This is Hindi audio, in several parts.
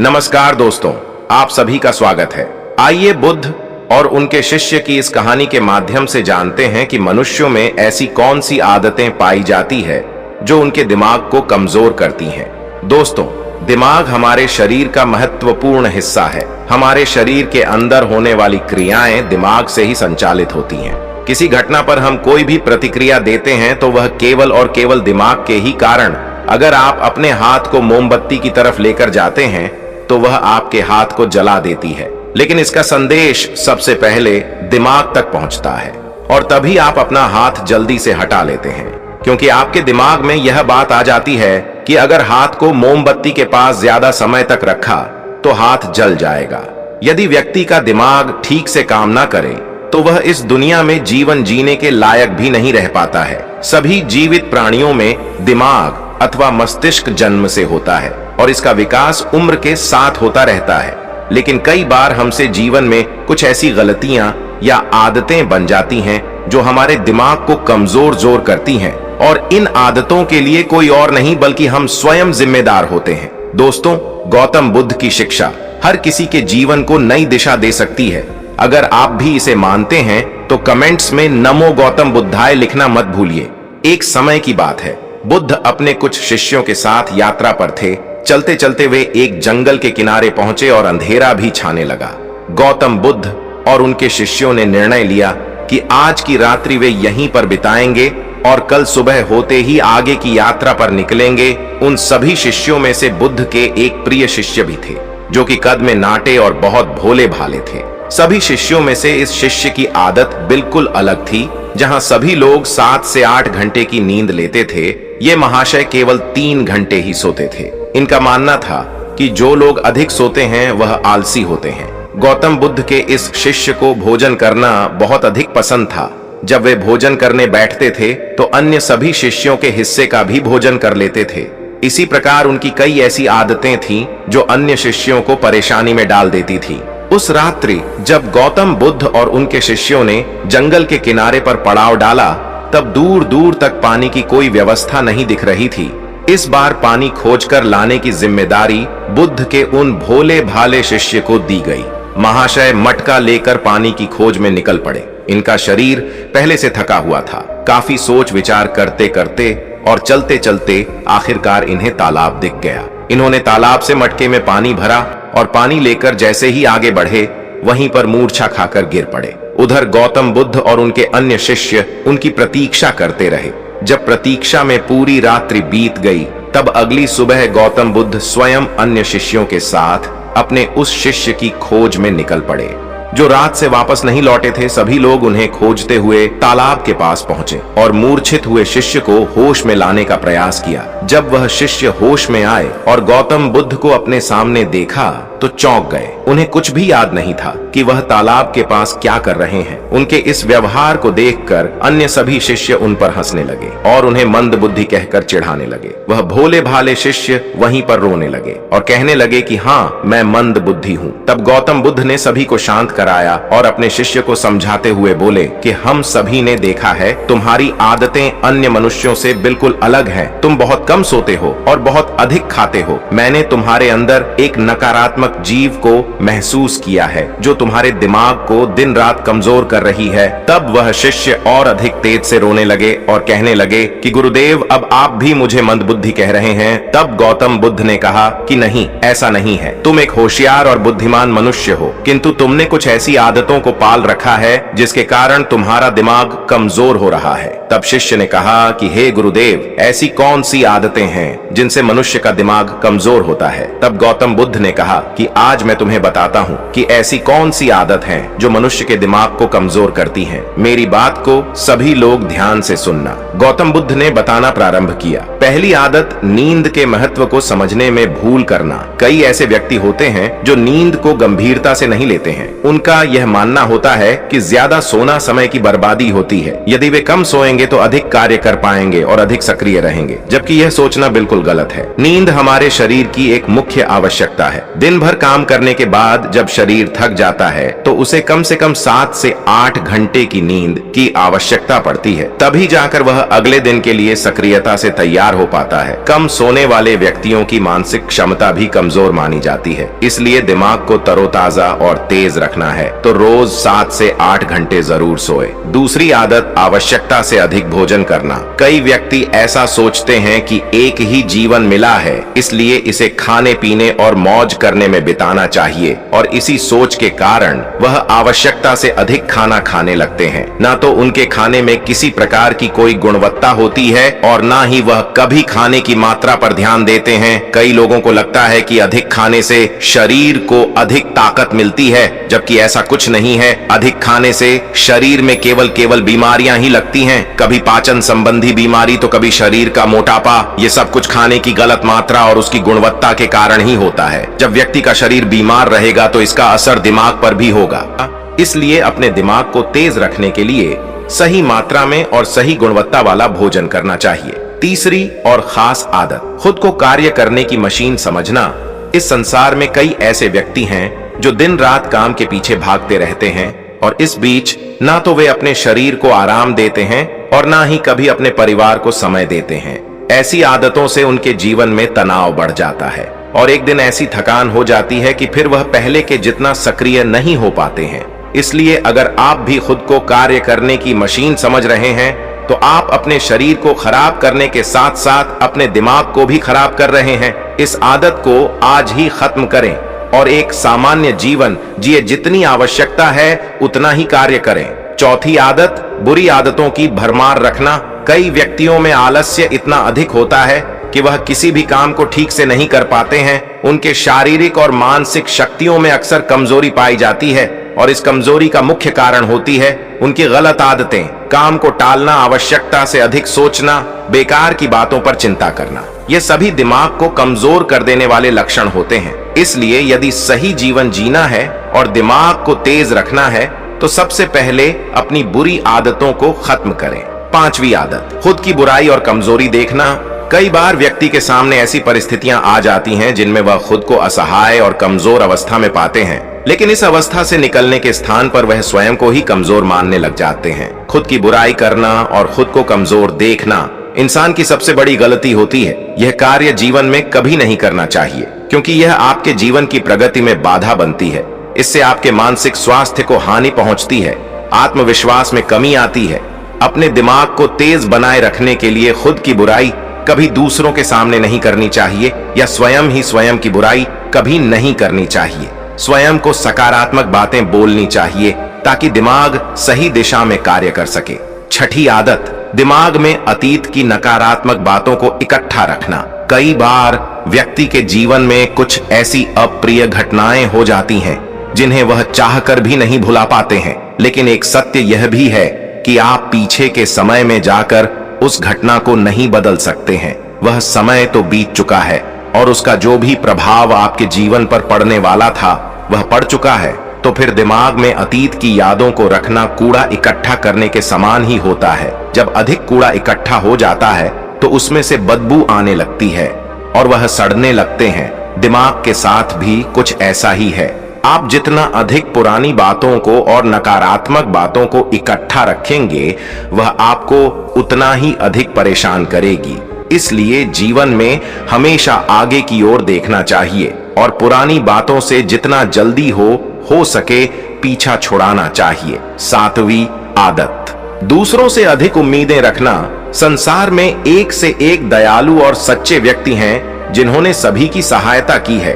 नमस्कार दोस्तों, आप सभी का स्वागत है। आइए बुद्ध और उनके शिष्य की इस कहानी के माध्यम से जानते हैं कि मनुष्यों में ऐसी कौन सी आदतें पाई जाती है जो उनके दिमाग को कमजोर करती हैं। दोस्तों, दिमाग हमारे शरीर का महत्वपूर्ण हिस्सा है। हमारे शरीर के अंदर होने वाली क्रियाएं दिमाग से ही संचालित होती हैं। किसी घटना पर हम कोई भी प्रतिक्रिया देते हैं तो वह केवल और केवल दिमाग के ही कारण। अगर आप अपने हाथ को मोमबत्ती की तरफ लेकर जाते हैं तो वह आपके हाथ को जला देती है, लेकिन इसका संदेश सबसे पहले दिमाग तक पहुंचता है और तभी आप अपना हाथ जल्दी से हटा लेते हैं, क्योंकि आपके दिमाग में यह बात आ जाती है कि अगर हाथ को मोमबत्ती के पास ज्यादा समय तक रखा तो हाथ जल जाएगा। यदि व्यक्ति का दिमाग ठीक से काम ना करे तो वह इस दुनिया में जीवन जीने के लायक भी नहीं रह पाता है। सभी जीवित प्राणियों में दिमाग अथवा मस्तिष्क जन्म से होता है और इसका विकास उम्र के साथ होता रहता है, लेकिन कई बार हमसे जीवन में कुछ ऐसी गलतियां या आदतें बन जाती हैं जो हमारे दिमाग को कमजोर करती हैं, और इन आदतों के लिए कोई और नहीं बल्कि हम स्वयं जिम्मेदार होते हैं। दोस्तों, गौतम बुद्ध की शिक्षा हर किसी के जीवन को नई दिशा दे सकती है। अगर आप भी इसे मानते हैं तो कमेंट्स में नमो गौतम बुद्धाय लिखना मत भूलिए। एक समय की बात है, बुद्ध अपने कुछ शिष्यों के साथ यात्रा पर थे। चलते चलते वे एक जंगल के किनारे पहुंचे और अंधेरा भी छाने लगा। गौतम बुद्ध और उनके शिष्यों ने निर्णय लिया कि आज की रात्रि वे यहीं पर बिताएंगे और कल सुबह होते ही आगे की यात्रा पर निकलेंगे। उन सभी शिष्यों में से बुद्ध के एक प्रिय शिष्य भी थे जो कि कद में नाटे और बहुत भोले भाले थे। सभी शिष्यों में से इस शिष्य की आदत बिल्कुल अलग थी। जहां सभी लोग 7 से 8 घंटे की नींद लेते थे, ये महाशय केवल 3 घंटे ही सोते थे। इनका मानना था कि जो लोग अधिक सोते हैं वह आलसी होते हैं। गौतम बुद्ध के इस शिष्य को भोजन करना बहुत अधिक पसंद था। जब वे भोजन करने बैठते थे तो अन्य सभी शिष्यों के हिस्से का भी भोजन कर लेते थे। इसी प्रकार उनकी कई ऐसी आदतें थीं जो अन्य शिष्यों को परेशानी में डाल देती थी। उस रात्रि जब गौतम बुद्ध और उनके शिष्यों ने जंगल के किनारे पर पड़ाव डाला, तब दूर दूर तक पानी की कोई व्यवस्था नहीं दिख रही थी। इस बार पानी खोजकर लाने की जिम्मेदारी बुद्ध के उन भोले भाले शिष्य को दी गई। महाशय मटका लेकर पानी की खोज में निकल पड़े। इनका शरीर पहले से थका हुआ था। काफी सोच विचार करते करते और चलते चलते आखिरकार इन्हें तालाब दिख गया। इन्होंने तालाब से मटके में पानी भरा और पानी लेकर जैसे ही आगे बढ़े वहीं पर मूर्छा खाकर गिर पड़े। उधर गौतम बुद्ध और उनके अन्य शिष्य उनकी प्रतीक्षा करते रहे। जब प्रतीक्षा में पूरी रात्रि बीत गई, तब अगली सुबह गौतम बुद्ध स्वयं अन्य शिष्यों के साथ अपने उस शिष्य की खोज में निकल पड़े जो रात से वापस नहीं लौटे थे। सभी लोग उन्हें खोजते हुए तालाब के पास पहुंचे और मूर्छित हुए शिष्य को होश में लाने का प्रयास किया। जब वह शिष्य होश में आए और गौतम बुद्ध को अपने सामने देखा तो चौंक गए। उन्हें कुछ भी याद नहीं था कि वह तालाब के पास क्या कर रहे हैं। उनके इस व्यवहार को देखकर अन्य सभी शिष्य उन पर हंसने लगे और उन्हें मंद बुद्धि कहकर चिढ़ाने लगे। वह भोले भाले शिष्य वहीं पर रोने लगे और कहने लगे कि हाँ, मैं मंद बुद्धि हूँ। तब गौतम बुद्ध ने सभी को शांत कराया और अपने शिष्य को समझाते हुए बोले कि हम सभी ने देखा है, तुम्हारी आदतें अन्य मनुष्यों से बिल्कुल अलग हैं। तुम बहुत कम सोते हो और बहुत अधिक खाते हो। मैंने तुम्हारे अंदर एक नकारात्मक जीव को महसूस किया है जो तुम्हारे दिमाग को दिन रात कमजोर कर रही है। तब वह शिष्य और अधिक तेज से रोने लगे और कहने लगे कि गुरुदेव, अब आप भी मुझे मंदबुद्धि कह रहे हैं। तब गौतम बुद्ध ने कहा कि नहीं, ऐसा नहीं है। तुम एक होशियार और बुद्धिमान मनुष्य हो, किंतु तुमने कुछ ऐसी आदतों को पाल रखा है जिसके कारण तुम्हारा दिमाग कमजोर हो रहा है। तब शिष्य ने कहा कि हे गुरुदेव, ऐसी कौन सी आदतें हैं जिनसे मनुष्य का दिमाग कमजोर होता है। तब गौतम बुद्ध ने कहा कि आज मैं तुम्हें बताता हूँ कि ऐसी कौन सी आदत है जो मनुष्य के दिमाग को कमजोर करती है। मेरी बात को सभी लोग ध्यान से सुनना। गौतम बुद्ध ने बताना प्रारंभ किया। पहली आदत, नींद के महत्व को समझने में भूल करना। कई ऐसे व्यक्ति होते हैं जो नींद को गंभीरता से नहीं लेते हैं। उनका यह मानना होता है कि ज्यादा सोना समय की बर्बादी होती है। यदि वे कम सोएंगे तो अधिक कार्य कर पाएंगे और अधिक सक्रिय रहेंगे, जबकि यह सोचना बिल्कुल गलत है। नींद हमारे शरीर की एक मुख्य आवश्यकता है। दिन भर भर काम करने के बाद जब शरीर थक जाता है तो उसे कम से कम 7 से 8 घंटे की नींद की आवश्यकता पड़ती है। तभी जाकर वह अगले दिन के लिए सक्रियता से तैयार हो पाता है। कम सोने वाले व्यक्तियों की मानसिक क्षमता भी कमजोर मानी जाती है। इसलिए दिमाग को तरोताजा और तेज रखना है तो रोज 7 से 8 घंटे जरूर सोए। दूसरी आदत, आवश्यकता से अधिक भोजन करना। कई व्यक्ति ऐसा सोचते हैं कि एक ही जीवन मिला है, इसलिए इसे खाने पीने और मौज करने में बिताना चाहिए, और इसी सोच के कारण वह आवश्यकता से अधिक खाना खाने लगते हैं। ना तो उनके खाने में किसी प्रकार की कोई गुणवत्ता होती है और ना ही वह कभी खाने की मात्रा पर ध्यान देते हैं। कई लोगों को लगता है कि अधिक खाने से शरीर को अधिक ताकत मिलती है, जबकि ऐसा कुछ नहीं है। अधिक खाने से शरीर में केवल बीमारियां ही लगती हैं, कभी पाचन संबंधी बीमारी तो कभी शरीर का मोटापा। ये सब कुछ खाने की गलत मात्रा और उसकी गुणवत्ता के कारण ही होता है। जब व्यक्ति का शरीर बीमार रहेगा तो इसका असर दिमाग पर भी होगा। इसलिए अपने दिमाग को तेज रखने के लिए सही मात्रा में और सही गुणवत्ता वाला भोजन करना चाहिए। तीसरी और खास आदत, खुद को कार्य करने की मशीन समझना। इस संसार में कई ऐसे व्यक्ति हैं जो दिन रात काम के पीछे भागते रहते हैं और इस बीच ना तो वे अपने शरीर को आराम देते हैं और ना ही कभी अपने परिवार को समय देते हैं। ऐसी आदतों से उनके जीवन में तनाव बढ़ जाता है और एक दिन ऐसी थकान हो जाती है कि फिर वह पहले के जितना सक्रिय नहीं हो पाते हैं। इसलिए अगर आप भी खुद को कार्य करने की मशीन समझ रहे हैं तो आप अपने शरीर को खराब करने के साथ साथ अपने दिमाग को भी खराब कर रहे हैं। इस आदत को आज ही खत्म करें और एक सामान्य जीवन जिए। जितनी आवश्यकता है उतना ही कार्य करें। चौथी आदत, बुरी आदतों की भरमार रखना। कई व्यक्तियों में आलस्य इतना अधिक होता है कि वह किसी भी काम को ठीक से नहीं कर पाते हैं। उनके शारीरिक और मानसिक शक्तियों में अक्सर कमजोरी पाई जाती है और इस कमजोरी का मुख्य कारण होती है उनकी गलत आदतें। काम को टालना, आवश्यकता से अधिक सोचना, बेकार की बातों पर चिंता करना, ये सभी दिमाग को कमजोर कर देने वाले लक्षण होते हैं। इसलिए यदि सही जीवन जीना है और दिमाग को तेज रखना है तो सबसे पहले अपनी बुरी आदतों को खत्म करें। पांचवी आदत, खुद की बुराई और कमजोरी देखना। कई बार व्यक्ति के सामने ऐसी परिस्थितियां आ जाती हैं जिनमें वह खुद को असहाय और कमजोर अवस्था में पाते हैं, लेकिन इस अवस्था से निकलने के स्थान पर वह स्वयं को ही कमजोर मानने लग जाते हैं। खुद की बुराई करना और खुद को कमजोर देखना इंसान की सबसे बड़ी गलती होती है। यह कार्य जीवन में कभी नहीं करना चाहिए, क्योंकि यह आपके जीवन की प्रगति में बाधा बनती है। इससे आपके मानसिक स्वास्थ्य को हानि पहुंचती है, आत्मविश्वास में कमी आती है। अपने दिमाग को तेज बनाए रखने के लिए खुद की बुराई कभी दूसरों के सामने नहीं करनी चाहिए या स्वयं ही स्वयं की बुराई कभी नहीं करनी चाहिए। स्वयं को सकारात्मक बातें बोलनी चाहिए ताकि दिमाग सही दिशा में कार्य कर सके। छठी आदत, दिमाग में अतीत की नकारात्मक बातों को इकट्ठा रखना। कई बार व्यक्ति के जीवन में कुछ ऐसी अप्रिय घटनाएं हो जाती हैं जिन्हें वह चाहकर भी नहीं भुला पाते हैं, लेकिन एक सत्य यह भी है कि आप पीछे के समय में जाकर उस घटना को नहीं बदल सकते हैं। वह समय तो बीत चुका है और उसका जो भी प्रभाव आपके जीवन पर पड़ने वाला था वह पड़ चुका है। तो फिर दिमाग में अतीत की यादों को रखना कूड़ा इकट्ठा करने के समान ही होता है। जब अधिक कूड़ा इकट्ठा हो जाता है तो उसमें से बदबू आने लगती है और वह सड़ने लगते हैं। दिमाग के साथ भी कुछ ऐसा ही है। आप जितना अधिक पुरानी बातों को और नकारात्मक बातों को इकट्ठा रखेंगे वह आपको उतना ही अधिक परेशान करेगी। इसलिए जीवन में हमेशा आगे की ओर देखना चाहिए और पुरानी बातों से जितना जल्दी हो सके पीछा छुड़ाना चाहिए। सातवीं आदत, दूसरों से अधिक उम्मीदें रखना। संसार में एक से एक दयालु और सच्चे व्यक्ति हैं जिन्होंने सभी की सहायता की है,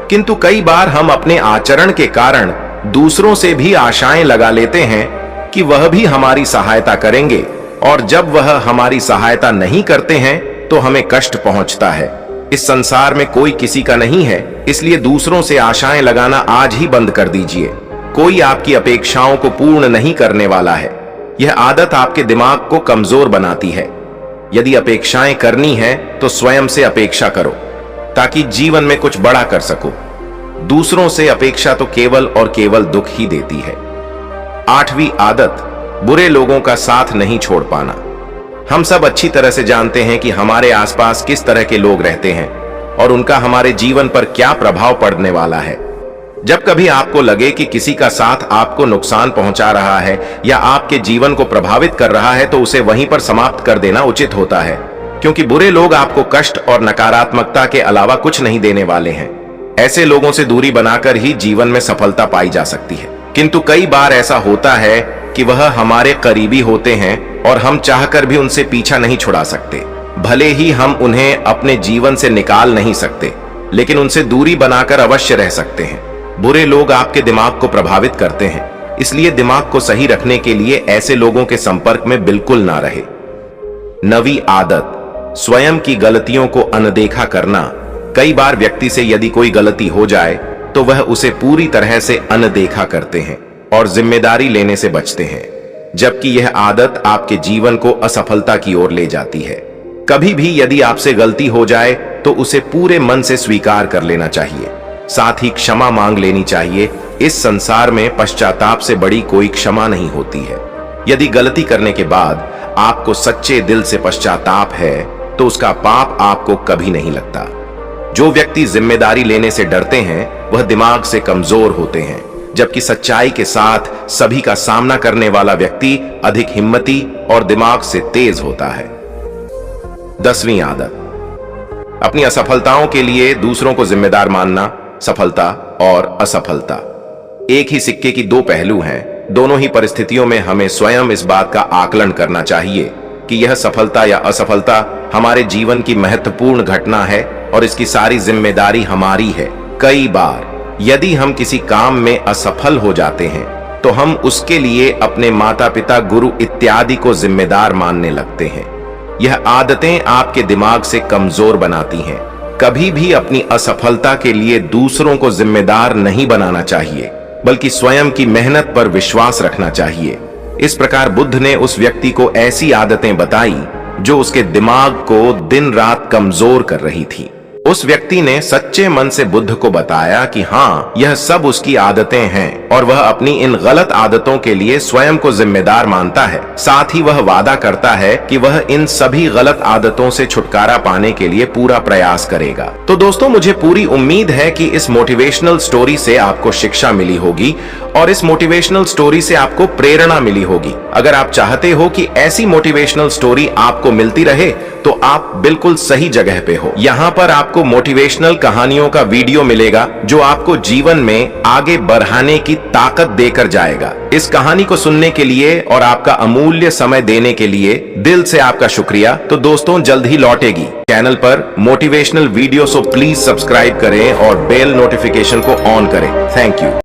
किंतु कई बार हम अपने आचरण के कारण दूसरों से भी आशाएं लगा लेते हैं कि वह भी हमारी सहायता करेंगे, और जब वह हमारी सहायता नहीं करते हैं तो हमें कष्ट पहुंचता है। इस संसार में कोई किसी का नहीं है, इसलिए दूसरों से आशाएं लगाना आज ही बंद कर दीजिए। कोई आपकी अपेक्षाओं को पूर्ण नहीं करने वाला है। यह आदत आपके दिमाग को कमजोर बनाती है। यदि अपेक्षाएं करनी है तो स्वयं से अपेक्षा करो ताकि जीवन में कुछ बड़ा कर सको। दूसरों से अपेक्षा तो केवल और केवल दुख ही देती है। आठवीं आदत, बुरे लोगों का साथ नहीं छोड़ पाना। हम सब अच्छी तरह से जानते हैं कि हमारे आसपास किस तरह के लोग रहते हैं और उनका हमारे जीवन पर क्या प्रभाव पड़ने वाला है। जब कभी आपको लगे कि किसी का साथ आपको नुकसान पहुंचा रहा है या आपके जीवन को प्रभावित कर रहा है, तो उसे वहीं पर समाप्त कर देना उचित होता है, क्योंकि बुरे लोग आपको कष्ट और नकारात्मकता के अलावा कुछ नहीं देने वाले हैं। ऐसे लोगों से दूरी बनाकर ही जीवन में सफलता पाई जा सकती है। किंतु कई बार ऐसा होता है कि वह हमारे करीबी होते हैं और हम चाहकर भी उनसे पीछा नहीं छुड़ा सकते। भले ही हम उन्हें अपने जीवन से निकाल नहीं सकते, लेकिन उनसे दूरी बनाकर अवश्य रह सकते हैं। बुरे लोग आपके दिमाग को प्रभावित करते हैं, इसलिए दिमाग को सही रखने के लिए ऐसे लोगों के संपर्क में बिल्कुल ना रहे। नवी आदत, स्वयं की गलतियों को अनदेखा करना। कई बार व्यक्ति से यदि कोई गलती हो जाए तो वह उसे पूरी तरह से अनदेखा करते हैं और जिम्मेदारी लेने से बचते हैं, जबकि यह आदत आपके जीवन को असफलता की ओर ले जाती है। कभी भी यदि आपसे गलती हो जाए तो उसे पूरे मन से स्वीकार कर लेना चाहिए, साथ ही क्षमा मांग लेनी चाहिए। इस संसार में पश्चाताप से बड़ी कोई क्षमा नहीं होती है। यदि गलती करने के बाद आपको सच्चे दिल से पश्चाताप है तो उसका पाप आपको कभी नहीं लगता। जो व्यक्ति जिम्मेदारी लेने से डरते हैं वह दिमाग से कमजोर होते हैं, जबकि सच्चाई के साथ सभी का सामना करने वाला व्यक्ति अधिक हिम्मती और दिमाग से तेज होता है। 10वीं आदत, अपनी असफलताओं के लिए दूसरों को जिम्मेदार मानना। सफलता और असफलता एक ही सिक्के की दो पहलू हैं। दोनों ही परिस्थितियों में हमें स्वयं इस बात का आकलन करना चाहिए कि यह सफलता या असफलता हमारे जीवन की महत्वपूर्ण घटना है और इसकी सारी जिम्मेदारी हमारी है। कई बार यदि हम किसी काम में असफल हो जाते हैं तो हम उसके लिए अपने माता पिता, गुरु इत्यादि को जिम्मेदार मानने लगते हैं। यह आदतें आपके दिमाग से कमजोर बनाती हैं। कभी भी अपनी असफलता के लिए दूसरों को जिम्मेदार नहीं बनाना चाहिए, बल्कि स्वयं की मेहनत पर विश्वास रखना चाहिए। इस प्रकार बुद्ध ने उस व्यक्ति को ऐसी आदतें बताई जो उसके दिमाग को दिन रात कमजोर कर रही थी। उस व्यक्ति ने सच्चे मन से बुद्ध को बताया कि हाँ, यह सब उसकी आदतें हैं और वह अपनी इन गलत आदतों के लिए स्वयं को जिम्मेदार मानता है। साथ ही वह वादा करता है कि वह इन सभी गलत आदतों से छुटकारा पाने के लिए पूरा प्रयास करेगा। तो दोस्तों, मुझे पूरी उम्मीद है कि इस मोटिवेशनल स्टोरी से आपको शिक्षा मिली होगी और इस मोटिवेशनल स्टोरी से आपको प्रेरणा मिली होगी। अगर आप चाहते हो कि ऐसी मोटिवेशनल स्टोरी आपको मिलती रहे तो आप बिल्कुल सही जगह पे हो। यहाँ पर आपको मोटिवेशनल कहानियों का वीडियो मिलेगा जो आपको जीवन में आगे बढ़ाने की ताकत देकर जाएगा। इस कहानी को सुनने के लिए और आपका अमूल्य समय देने के लिए दिल से आपका शुक्रिया। तो दोस्तों, जल्द ही लौटेगी चैनल पर motivational video, so please subscribe करें और बेल नोटिफिकेशन को ऑन करें। Thank you.